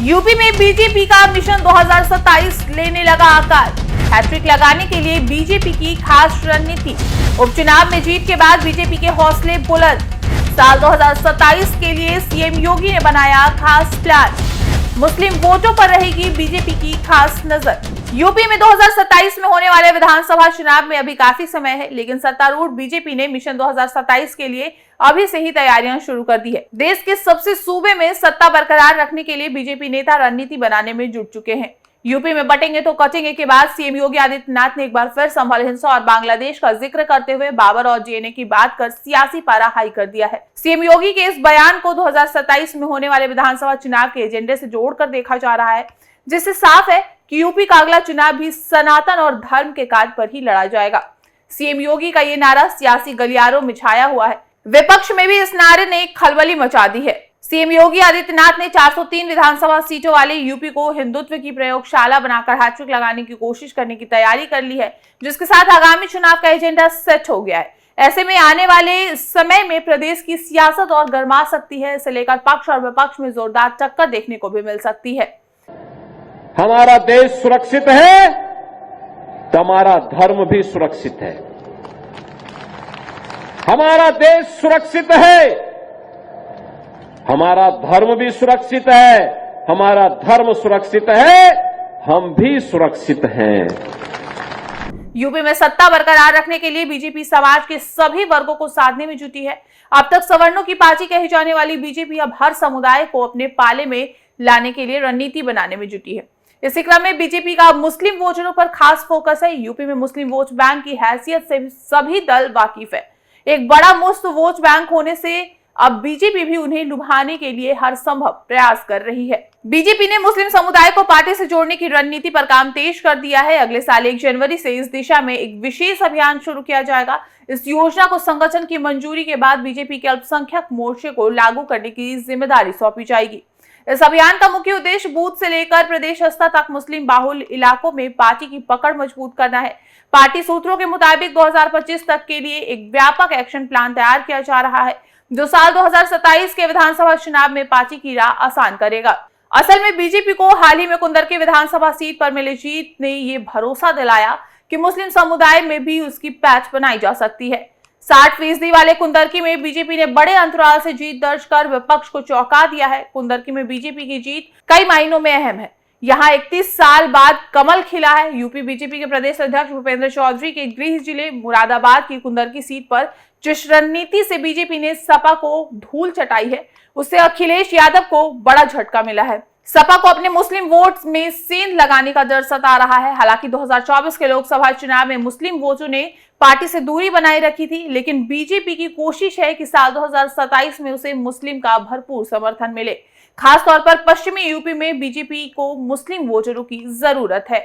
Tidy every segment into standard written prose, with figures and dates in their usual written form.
UP में BJP का mission 2027 लेने लगा आकार। हैट्रिक लगाने के लिए बीजेपी की खास रणनीति। उपचुनाव में जीत के बाद बीजेपी के हौसले बुलंद। साल 2027 के लिए सीएम योगी ने बनाया खास प्लान। मुस्लिम वोटों पर रहेगी बीजेपी की खास नजर। यूपी में 2027 में होने वाले विधानसभा चुनाव में अभी काफी समय है, लेकिन सत्तारूढ़ बीजेपी ने मिशन 2027 के लिए अभी से ही तैयारियां शुरू कर दी है। देश के सबसे सूबे में सत्ता बरकरार रखने के लिए बीजेपी नेता रणनीति बनाने में जुट चुके हैं। यूपी में बटेंगे तो कटेंगे के बाद सीएम योगी आदित्यनाथ ने एक बार फिर संभल हिंसा और बांग्लादेश का जिक्र करते हुए बाबर और डीएनए की बात कर सियासी पारा हाई कर दिया है। सीएम योगी के इस बयान को 2027 में होने वाले विधानसभा चुनाव के एजेंडे से जोड़कर देखा जा रहा है, जिससे साफ है कि यूपी का अगला चुनाव भी सनातन और धर्म के कार्ड पर ही लड़ा जाएगा। सीएम योगी का ये नारा सियासी गलियारों में छाया हुआ है। विपक्ष में भी इस नारे ने खलबली मचा दी है। सीएम योगी आदित्यनाथ ने 403 विधानसभा सीटों वाले यूपी को हिंदुत्व की प्रयोगशाला बनाकर हैट्रिक लगाने की कोशिश करने की तैयारी कर ली है, जिसके साथ आगामी चुनाव का एजेंडा सेट हो गया है। ऐसे में आने वाले समय में प्रदेश की सियासत और गर्मा सकती है। इसे लेकर पक्ष और विपक्ष में जोरदार टक्कर देखने को भी मिल सकती है। हमारा देश सुरक्षित है तो हमारा धर्म भी सुरक्षित है। हमारा देश सुरक्षित है, हमारा धर्म भी सुरक्षित है। हमारा धर्म सुरक्षित है, हम भी सुरक्षित हैं। यूपी में सत्ता बरकरार रखने के लिए बीजेपी समाज के सभी वर्गों को साधने में जुटी है। अब तक सवर्णों की पार्टी कही जाने वाली बीजेपी अब हर समुदाय को अपने पाले में लाने के लिए रणनीति बनाने में जुटी है। इसी क्रम में बीजेपी का मुस्लिम वोटरों पर खास फोकस है। यूपी में मुस्लिम वोट बैंक की हैसियत से सभी दल वाकिफ है। एक बड़ा मुफ्त वोट बैंक होने से अब बीजेपी भी उन्हें लुभाने के लिए हर संभव प्रयास कर रही है। बीजेपी ने मुस्लिम समुदाय को पार्टी से जोड़ने की रणनीति पर काम तेज कर दिया है। अगले साल 1 जनवरी से इस दिशा में एक विशेष अभियान शुरू किया जाएगा। इस योजना को संगठन की मंजूरी के बाद बीजेपी के अल्पसंख्यक मोर्चे को लागू करने की जिम्मेदारी सौंपी जाएगी। इस अभियान का मुख्य उद्देश्य बूथ से लेकर प्रदेश स्तर तक मुस्लिम बाहुल इलाकों में पार्टी की पकड़ मजबूत करना है। पार्टी सूत्रों के मुताबिक 2025 तक के लिए एक व्यापक एक्शन प्लान तैयार किया जा रहा है, जो साल 2027 के विधानसभा चुनाव में पार्टी की राह आसान करेगा। असल में बीजेपी को हाल ही में कुंदरकी विधानसभा सीट पर मिली जीत ने ये भरोसा दिलाया कि मुस्लिम समुदाय में भी उसकी पैच बनाई जा सकती है। 60% वाले कुंदरकी में बीजेपी ने बड़े अंतराल से जीत दर्ज कर विपक्ष को चौंका दिया है। कुंदरकी में बीजेपी की जीत कई मायनों में अहम है। यहाँ 31 साल बाद कमल खिला है। यूपी बीजेपी के प्रदेश अध्यक्ष भूपेंद्र चौधरी के गृह जिले मुरादाबाद की कुंदरकी सीट पर जिस रणनीति से बीजेपी ने सपा को धूल चटाई है, उससे अखिलेश यादव को बड़ा झटका मिला है। सपा को अपने मुस्लिम वोट्स में सेंध लगाने का डर सता रहा है। हालांकि 2024 के लोकसभा चुनाव में मुस्लिम वोटों ने पार्टी से दूरी बनाए रखी थी, लेकिन बीजेपी की कोशिश है कि साल 2027 में उसे मुस्लिम का भरपूर समर्थन मिले। खासतौर पर पश्चिमी यूपी में बीजेपी को मुस्लिम वोटरों की जरूरत है।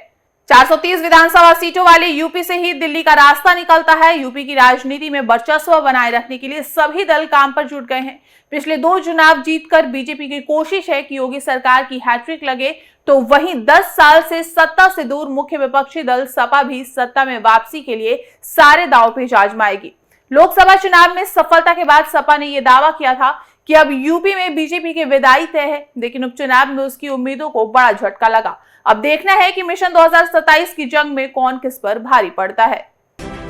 430 विधानसभा सीटों वाले यूपी से ही दिल्ली का रास्ता निकलता है। यूपी की राजनीति में वर्चस्व बनाए रखने के लिए सभी दल काम पर जुट गए हैं। पिछले 2 चुनाव जीतकर बीजेपी की कोशिश है कि योगी सरकार की हैट्रिक लगे, तो वहीं 10 साल से सत्ता से दूर मुख्य विपक्षी दल सपा भी सत्ता में वापसी के लिए सारे दांव पेच आजमाएगी। लोकसभा चुनाव में सफलता के बाद सपा ने यह दावा किया था कि अब यूपी में बीजेपी के विदाई तय है, लेकिन उपचुनाव में उसकी उम्मीदों को बड़ा झटका लगा। अब देखना है कि मिशन 2027 की जंग में कौन किस पर भारी पड़ता है।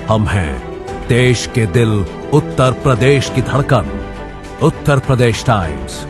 हम हैं देश के दिल, उत्तर प्रदेश की धड़कन, उत्तर प्रदेश टाइम्स।